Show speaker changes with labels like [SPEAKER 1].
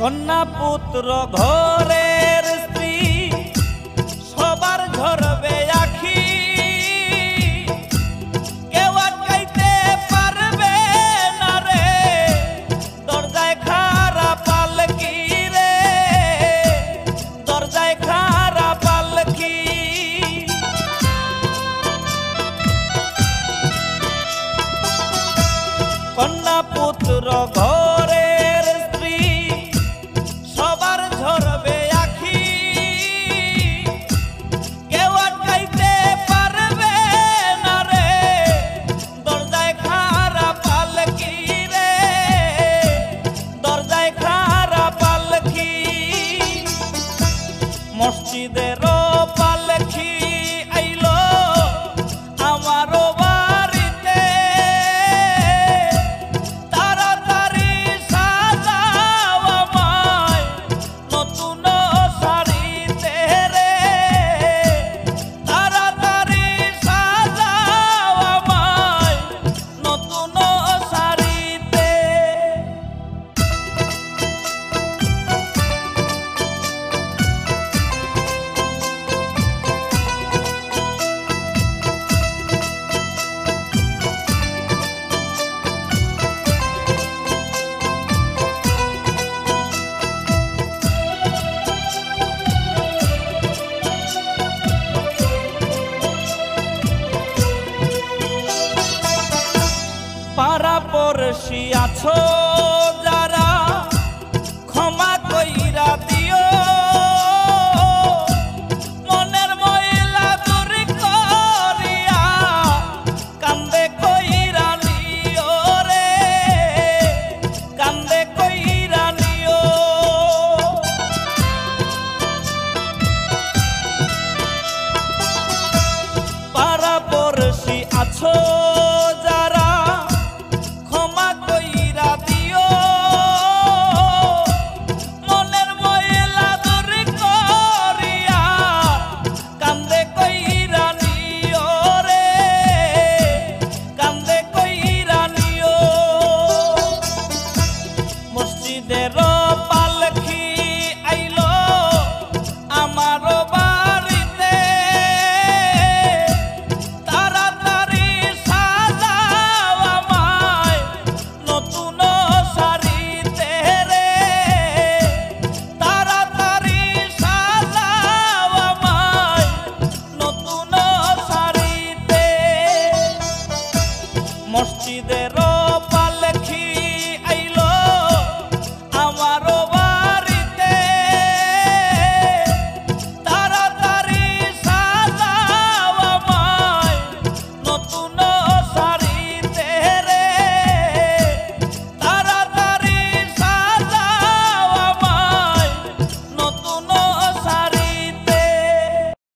[SPEAKER 1] কন্যা পুত্র ঘরের স্ত্রী সবার ঝরবে আখি, কেউ আটকাইতে পারবে না রে দরজায় খাড়া পালকি রে, দরজায় খাড়া পালকি। কন্যা পুত্র ঘরের স্ত্রী সবার ঝরবে আখি, কেউ আটকাইতে পারবে না রে দরজায় খাড়া পালকি রে, দরজায় খাড়া পালকি। মসজিদের পালকি আইলো আমারও বাড়িতে, তাড়াতাড়ি সাজাও আমায় নতুন শাড়িতে রে, তাড়াতাড়ি সাজাও আমায় নতুন শাড়িতে। পাড়া পড়শি আছো যারা ক্ষমা কইরা দিও, মনের ময়লা দূর করিয়া কান্দে কইরা নিও রে, কান্দে কইরা নিও। পাড়া পড়শি আছো যারা ক্ষমা কইরা দিও, মনের ময়লা দূর করিয়া কান্দে কইরা নিও রে, কান্দে কইরা নিও। মসজিদের